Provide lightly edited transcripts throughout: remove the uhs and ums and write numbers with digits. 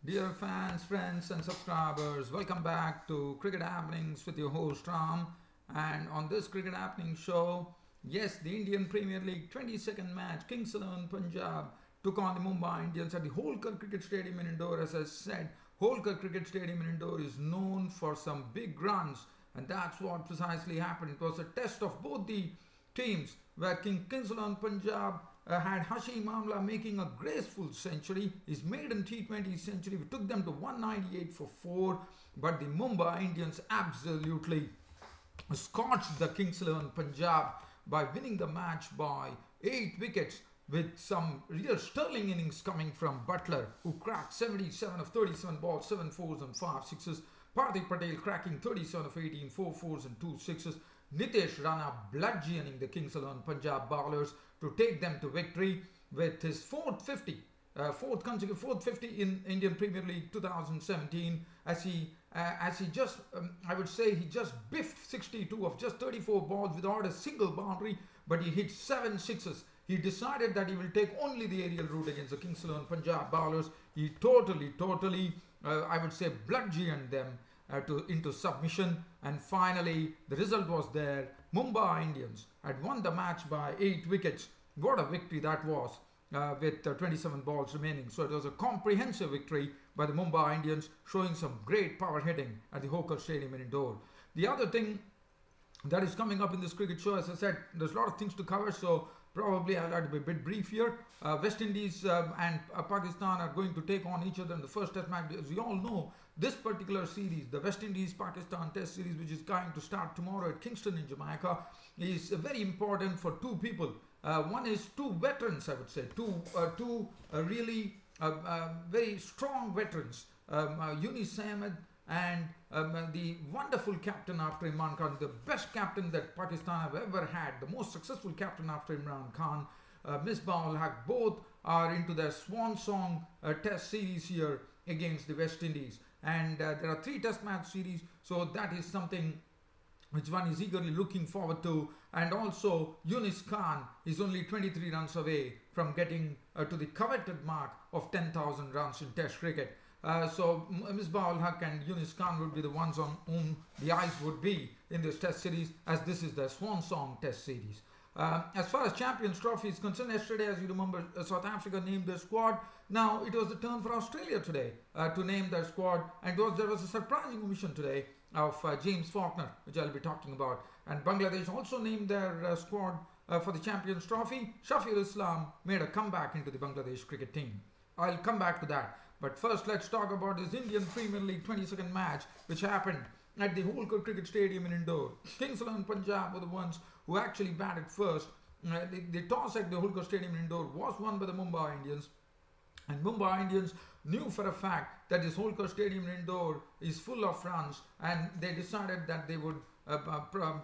Dear fans, friends and subscribers, welcome back to Cricket Happenings with your host Ram. And on this Cricket Happening show, yes, the Indian Premier League 22nd match, Kings XI Punjab took on the Mumbai Indians at the Holkar Cricket Stadium in Indore. As I said, Holkar Cricket Stadium in Indore is known for some big runs, and that's what precisely happened. It was a test of both the teams where Kings XI Punjab had Hashim Amla making a graceful century, his maiden T20 century. We took them to 198 for 4, but the Mumbai Indians absolutely scorched the Kings XI Punjab by winning the match by 8 wickets, with some real sterling innings coming from Butler, who cracked 77 of 37 balls, 7 fours and 5 sixes. Parthiv Patel cracking 37 of 18, 4 fours and 2 sixes. Nitesh Rana bludgeoning the Kings XI Punjab bowlers to take them to victory with his fourth consecutive 50 in Indian Premier League 2017. As he just, I would say, he just biffed 62 of just 34 balls without a single boundary, but he hit 7 sixes. He decided that he will take only the aerial route against the Kings XI Punjab bowlers. He totally, I would say, bludgeoned them into submission, and finally the result was there. Mumbai Indians had won the match by 8 wickets. What a victory that was, with 27 balls remaining. So it was a comprehensive victory by the Mumbai Indians, showing some great power hitting at the Holkar Stadium in Indore. The other thing that is coming up in this cricket show, as I said, there's a lot of things to cover, so probably I'll have to be a bit brief here. West Indies and Pakistan are going to take on each other in the first test match. As we all know, this particular series, the West Indies-Pakistan test series, which is going to start tomorrow at Kingston in Jamaica, is very important for two people. One is two veterans, I would say, two really very strong veterans, Yunus Ahmed and the wonderful captain after Imran Khan, the best captain that Pakistan have ever had, the most successful captain after Imran Khan, Misbah ul Haq. Both are into their swan song test series here against the West Indies. And there are 3 test match series, so that is something which one is eagerly looking forward to. And also, Yunus Khan is only 23 runs away from getting to the coveted mark of 10,000 runs in test cricket. So Misbah ul Haq and Yunus Khan would be the ones on whom the eyes would be in this test series, as this is their swan song test series. As far as Champions Trophy is concerned, yesterday, as you remember, South Africa named their squad. Now it was the turn for Australia today to name their squad, and there was a surprising omission today of James Faulkner, which I'll be talking about. And Bangladesh also named their squad for the Champions Trophy. Shafiul Islam made a comeback into the Bangladesh cricket team. I'll come back to that. But first, let's talk about this Indian Premier League 22nd match, which happened at the Holkar Cricket Stadium in Indore. Kings XI Punjab were the ones who actually batted first. The toss at the Holkar Stadium in Indore was won by the Mumbai Indians. And Mumbai Indians knew for a fact that this Holkar Stadium in Indore is full of runs, and they decided that they would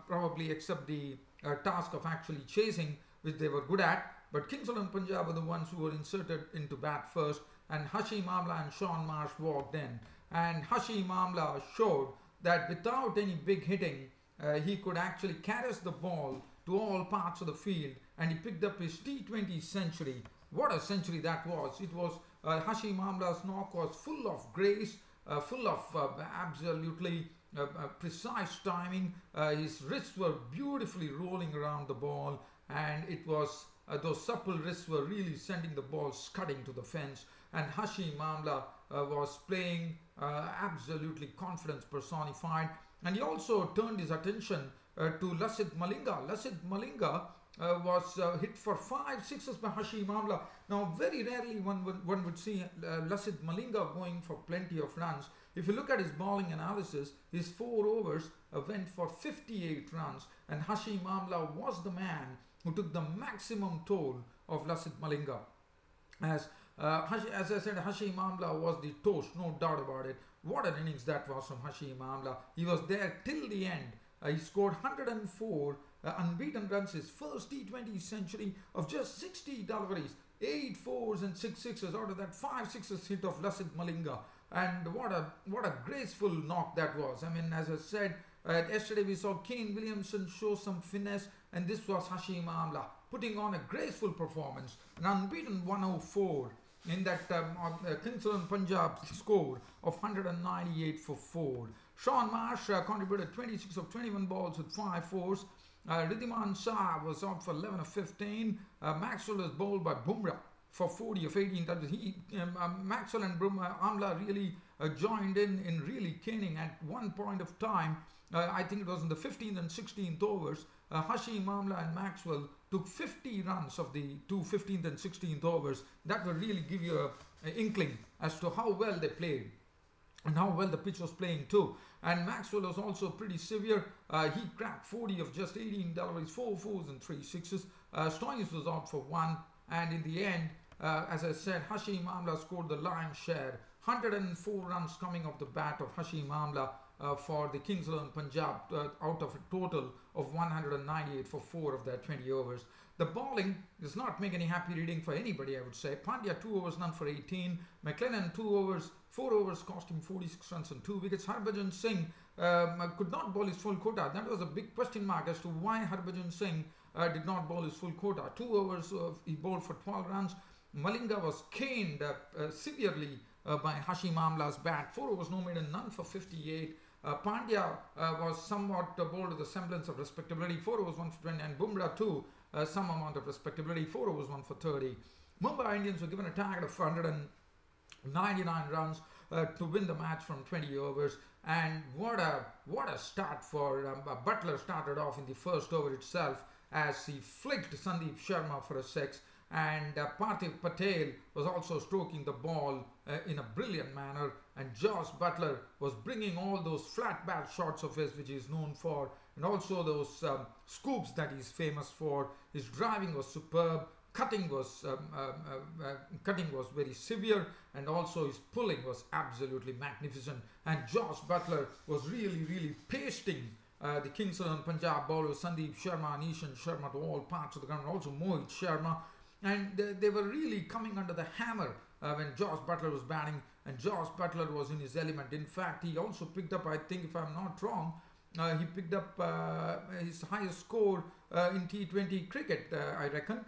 probably accept the task of actually chasing, which they were good at. But Kings XI Punjab were the ones who were inserted into bat first, and Hashim Amla and Sean Marsh walked in. And Hashim Amla showed that without any big hitting, he could actually caress the ball to all parts of the field, and he picked up his T20 century. What a century that was. It was Hashim Amla's knock was full of grace, full of absolutely precise timing. His wrists were beautifully rolling around the ball, and it was those supple wrists were really sending the ball scudding to the fence. And Hashim Amla was playing absolutely confidence personified. And he also turned his attention to Lasith Malinga. Lasith Malinga was hit for 5 sixes by Hashim Amla. Now, very rarely one would see Lasith Malinga going for plenty of runs. If you look at his bowling analysis, his 4 overs went for 58 runs, and Hashim Amla was the man who took the maximum toll of Lasith Malinga. As I said, Hashim Amla was the toast, no doubt about it. What an innings that was from Hashim Amla. He was there till the end. He scored 104 unbeaten runs, his first T20 century of just 60 deliveries, 8 fours and 6 sixes. Out of that, 5 sixes hit of Lasith Malinga. And what a graceful knock that was. I mean, as I said, yesterday we saw Kane Williamson show some finesse, and this was Hashim Amla putting on a graceful performance, an unbeaten 104 in that Kings 11 Punjab score of 198 for 4. Sean Marsh contributed 26 of 21 balls with 5 fours. Ridhiman Shah was out for 11 of 15. Maxwell was bowled by Bumrah for 40 of 18. Maxwell and Amla really joined in really caning at one point of time. I think it was in the 15th and 16th overs. Hashim Amla and Maxwell took 50 runs of the two 15th and 16th overs. That will really give you an inkling as to how well they played and how well the pitch was playing too. And Maxwell was also pretty severe. He cracked 40 of just 18 deliveries, 4 fours and 3 sixes. Stoinis was out for 1, and in the end, as I said, Hashim Amla scored the lion's share. 104 runs coming off the bat of Hashim Amla for the Kings 11 Punjab out of a total of 198 for 4 of their 20 overs. The bowling does not make any happy reading for anybody, I would say. Pandya 2 overs, none for 18. McLennan 2 overs, 4 overs cost him 46 runs and 2 wickets. Harbhajan Singh could not bowl his full quota. That was a big question mark as to why Harbhajan Singh did not bowl his full quota. 2 overs he bowled for 12 runs. Malinga was caned severely by Hashim Amla's bat. 4 overs no made and none for 58. Pandya was somewhat bowled with a semblance of respectability. 4 overs 1 for 20, and Bumrah too some amount of respectability. 4 overs 1 for 30. Mumbai Indians were given a target of 199 runs to win the match from 20 overs. And what a start for Butler. Started off in the first over itself as he flicked Sandeep Sharma for a 6. And Parthiv Patel was also stroking the ball in a brilliant manner, and Josh Butler was bringing all those flat bat shots of his which he is known for, and also those scoops that he's famous for. His driving was superb, cutting was very severe, and also his pulling was absolutely magnificent. And Josh Butler was really pasting the Kings 11 Punjab bowlers Sandeep Sharma and Ishan Sharma to all parts of the ground, also Mohit Sharma. And they were really coming under the hammer when Josh Butler was batting, and Josh Butler was in his element. In fact, he also picked up, I think if I'm not wrong, he picked up his highest score in T20 cricket, I reckon,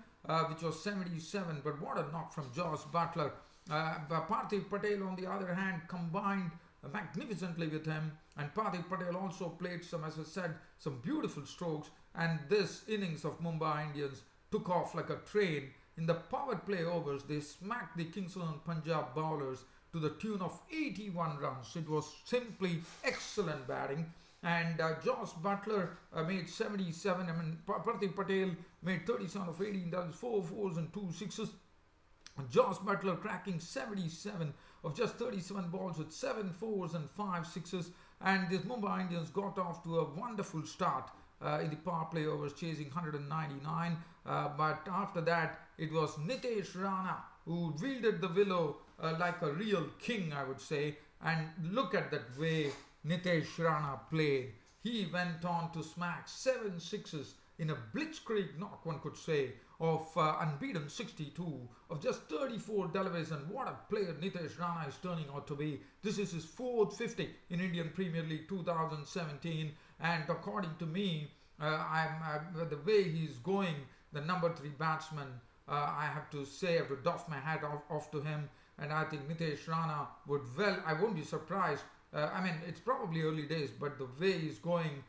which was 77. But what a knock from Josh Butler. Parthiv Patel, on the other hand, combined magnificently with him, and Parthiv Patel also played some, as I said, some beautiful strokes. And this innings of Mumbai Indians took off like a train. In the power play overs, they smacked the Kings 11 Punjab bowlers to the tune of 81 runs. It was simply excellent batting. And Josh Butler made 77. I mean, Parthiv Patel made 37 of 18. That was 4 fours and 2 sixes. Josh Butler cracking 77 of just 37 balls with 7 fours and 5 sixes. And the Mumbai Indians got off to a wonderful start in the power play overs, chasing 199. But after that, it was Nitesh Rana who wielded the willow like a real king, I would say. And look at that way Nitesh Rana played. He went on to smack 7 sixes in a blitzkrieg knock, one could say, of unbeaten 62 of just 34 deliveries. And what a player Nitesh Rana is turning out to be. This is his 4th 50 in Indian Premier League 2017. And according to me, the way he's going, the number 3 batsman, I have to say, I have to doff my hat off to him. And I think Nitesh Rana would I won't be surprised. I mean, it's probably early days, but the way he's going,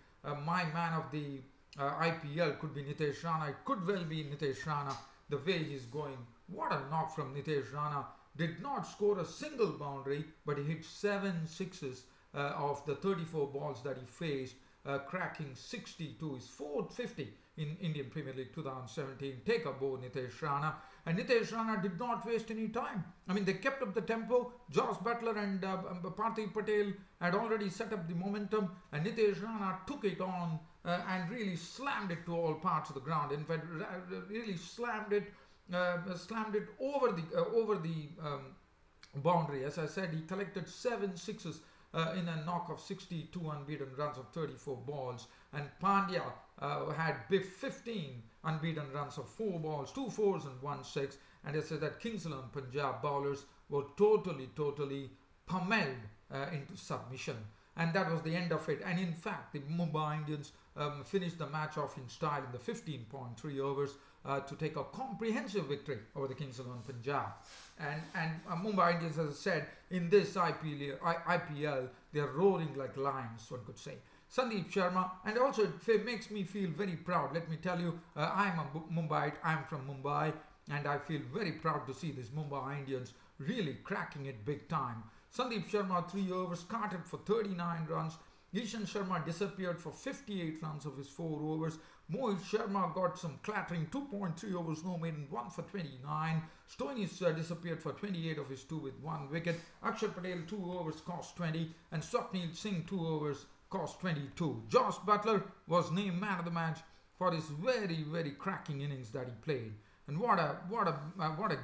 my man of the IPL could be Nitesh Rana. It could well be Nitesh Rana, the way he's going. What a knock from Nitesh Rana. Did not score a single boundary, but he hit 7 sixes of the 34 balls that he faced, cracking 62. His 4th 50 in Indian Premier League 2017. Take a bow, Nitesh Rana. And Nitesh Rana did not waste any time. I mean, they kept up the tempo. Josh Butler and Parthiv Patel had already set up the momentum, and Nitesh Rana took it on and really slammed it to all parts of the ground. In fact, really slammed it over the boundary. As I said, he collected 7 sixes in a knock of 62 unbeaten runs of 34 balls. And Pandya had 15 unbeaten runs of 4 balls, 2 fours and 1 6. And they said that Kings 11 Punjab bowlers were totally pummeled into submission. And that was the end of it. And in fact, the Mumbai Indians finished the match off in style in the 15.3 overs. to take a comprehensive victory over the Kings 11 Punjab. And Mumbai Indians, as I said, in this IPL, they are roaring like lions, one could say. Sandeep Sharma, and also it makes me feel very proud. Let me tell you, I'm a Mumbaite, I'm from Mumbai, and I feel very proud to see these Mumbai Indians really cracking it big time. Sandeep Sharma, 3 overs, carted for 39 runs. Ishan Sharma disappeared for 58 runs of his 4 overs. Mohit Sharma got some clattering, 2.3 overs, no maiden, 1 for 29. Stoinis disappeared for 28 of his 2 with 1 wicket. Akshar Patel, 2 overs, cost 20. And Swapnil Singh, 2 overs, cost 22. Josh Butler was named man of the match for his very, very cracking innings that he played. And what a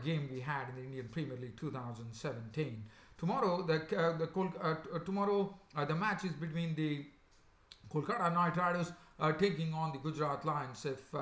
game we had in the Indian Premier League 2017. Tomorrow, the match is between the Kolkata Knight Riders taking on the Gujarat Lions. If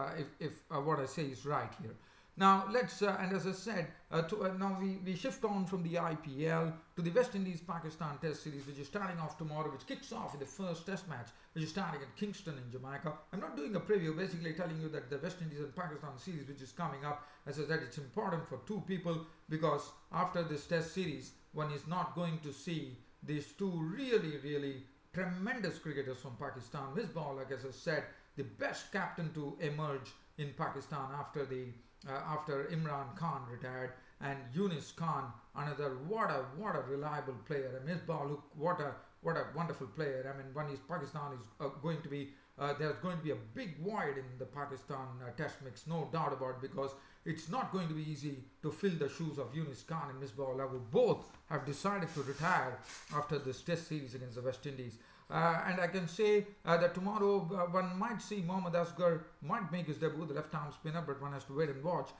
what I say is right here. Now let's and as I said, now we shift on from the IPL to the West Indies Pakistan Test Series, which is starting off tomorrow, which kicks off with the first Test match, which is starting at Kingston in Jamaica. I'm not doing a preview, basically telling you that the West Indies and Pakistan series, which is coming up, as I said, it's important for 2 people, because after this Test series, one is not going to see these 2 really tremendous cricketers from Pakistan. Misbah, like as I said, the best captain to emerge in Pakistan after Imran Khan retired, and Yunus Khan, another what a reliable player. And Misbah, look, what a wonderful player. I mean, one is Pakistan is going to be there's going to be a big void in the Pakistan Test mix, no doubt about it, because it's not going to be easy to fill the shoes of Yunus Khan and Misbah Ula, who both have decided to retire after this Test series against the West Indies. And I can say that tomorrow one might see Mohammad Asghar might make his debut, the left-arm spinner, but one has to wait and watch.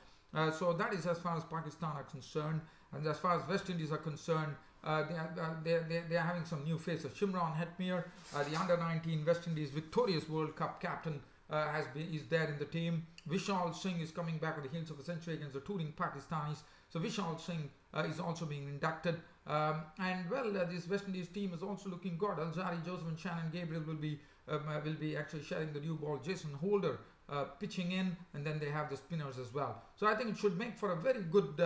So that is as far as Pakistan are concerned. And as far as West Indies are concerned, they are having some new faces. Shimron Hetmyer, the under-19 West Indies victorious World Cup captain, is there in the team. Vishal Singh is coming back on the heels of a century against the touring Pakistanis. So Vishal Singh is also being inducted. And well, this West Indies team is also looking good. Alzari Joseph and Shannon Gabriel will be actually sharing the new ball. Jason Holder pitching in, and then they have the spinners as well. So I think it should make for a very good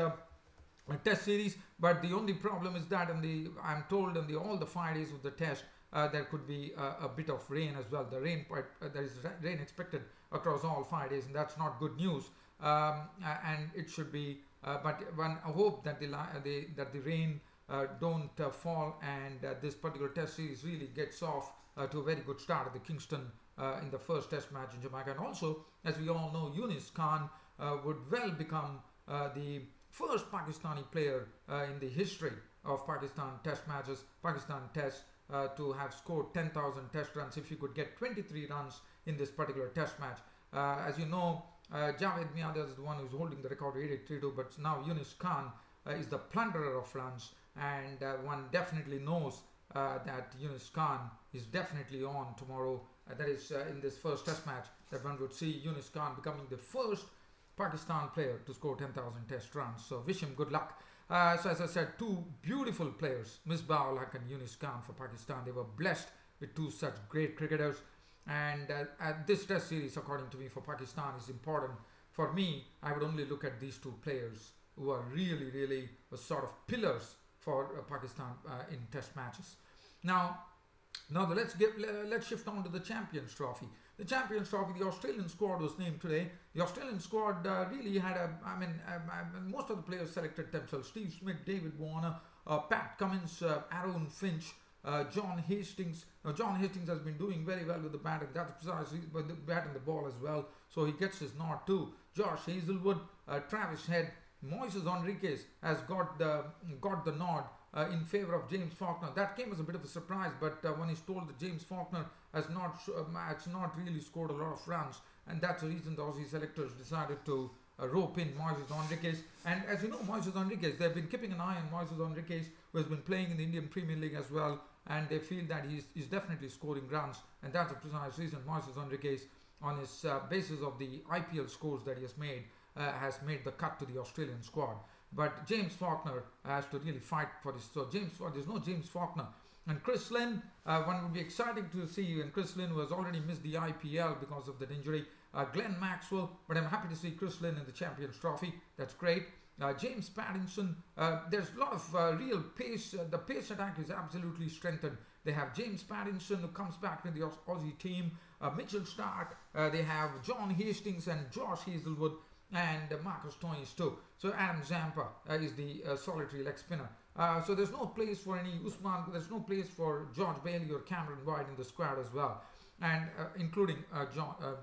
Test series. But the only problem is that I'm told in all the 5 days of the Test, there could be a bit of rain as well. There is rain expected across all 5 days, and that's not good news. And it should be, but one hope that the rain don't fall, and this particular Test series really gets off to a very good start at the Kingston in the first Test match in Jamaica. And also, as we all know, Yunus Khan would well become the first Pakistani player in the history of Pakistan Test matches, Pakistan Test, to have scored 10,000 Test runs if he could get 23 runs in this particular Test match. As you know, Javed Miandar is the one who's holding the record 83-2, but now Yunus Khan is the plunderer of runs, and one definitely knows that Yunus Khan is definitely on tomorrow. That is in this first Test match, that one would see Yunus Khan becoming the first Pakistan player to score 10,000 Test runs. So wish him good luck. So as I said, 2 beautiful players, Misbah ul Haq and Yunus Khan for Pakistan. They were blessed with 2 such great cricketers. And this Test series, according to me, for Pakistan is important. For me, I would only look at these 2 players who are really sort of pillars for Pakistan in Test matches. Now let's shift on to the Champions Trophy. The Champions Trophy, the Australian squad was named today. The Australian squad really had most of the players selected themselves. Steve Smith, David Warner, Pat Cummins, Aaron Finch, John Hastings. Now, John Hastings has been doing very well with the bat, and that's precisely with the bat and the ball as well. So he gets his nod too. Josh Hazelwood, Travis Head, Moises Henriques has got the nod in favour of James Faulkner. That came as a bit of a surprise, but when he's told that James Faulkner has not really scored a lot of runs, and that's the reason the Aussie selectors decided to rope in Moises Henriques. And as you know, Moises Henriques, they've been keeping an eye on Moises Henriques, who has been playing in the Indian Premier League as well, and they feel that he's definitely scoring runs, and that's the precise reason Moises Henriques, on his basis of the IPL scores that he has made the cut to the Australian squad. but James Faulkner has to really fight for this. So there's no James Faulkner. And Chris Lynn, one would be exciting to see, and Chris Lynn, who has already missed the IPL because of that injury. Glenn Maxwell, but I'm happy to see Chris Lynn in the Champions Trophy. That's great. James Pattinson, there's a lot of real pace. The pace attack is absolutely strengthened. They have James Pattinson, who comes back to the Aussie team. Mitchell Stark, they have John Hastings and Josh Hazelwood, and Marcus Stoinis too. So Adam Zampa is the solitary leg spinner. So there's no place for any Usman, there's no place for George Bailey or Cameron White in the squad as well. And including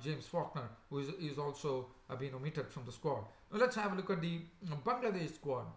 James Faulkner, who is also been omitted from the squad. Now let's have a look at the Bangladesh squad,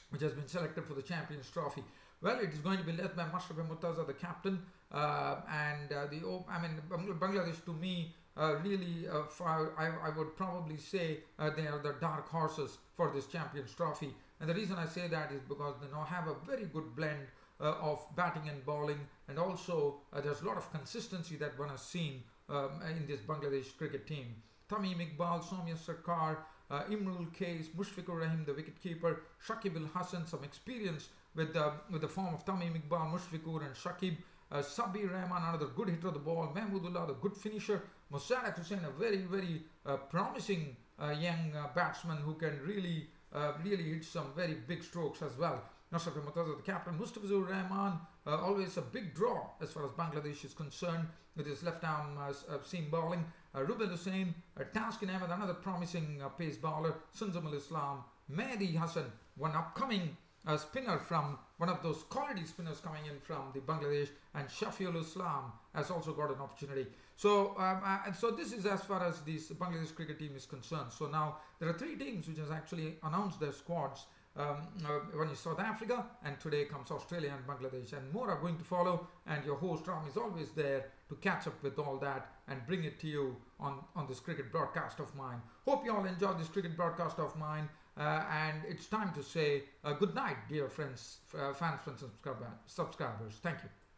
which has been selected for the Champions Trophy. Well, it is going to be led by Mashraf Murtaza, the captain, Bangladesh to me really, I would probably say they are the dark horses for this Champions Trophy. And the reason I say that is because they now have a very good blend of batting and bowling, and also there's a lot of consistency that one has seen in this Bangladesh cricket team. Tamim Iqbal, Soumya Sarkar, Imrul Kais, Mushfiqur Rahim, the wicketkeeper, Shakib Al Hassan, some experience with the form of Tamim Iqbal, Mushfiqur and Shakib. Sabir Rahman, another good hitter of the ball. Mahmudullah, the good finisher. Mosaddaq Hussain, a very, very promising young batsman who can really hit some very big strokes as well. Mashraf Murtaza, the captain. Mustafizur Rahman, always a big draw as far as Bangladesh is concerned with his left arm seam bowling. Ruben Hussain, Taskin Ahmed, another promising pace bowler. Sunzam Al-Islam, Mehdi Hassan, one upcoming spinner from one of those quality spinners coming in from the Bangladesh, and Shafiul Islam has also got an opportunity. So so this is as far as this Bangladesh cricket team is concerned. So now there are three teams which has actually announced their squads. One is South Africa, and today comes Australia and Bangladesh, and more are going to follow, and your host Ram is always there to catch up with all that and bring it to you on this cricket broadcast of mine. Hope you all enjoyed this cricket broadcast of mine, and it's time to say good night, dear friends, fans, friends and subscribers. Thank you.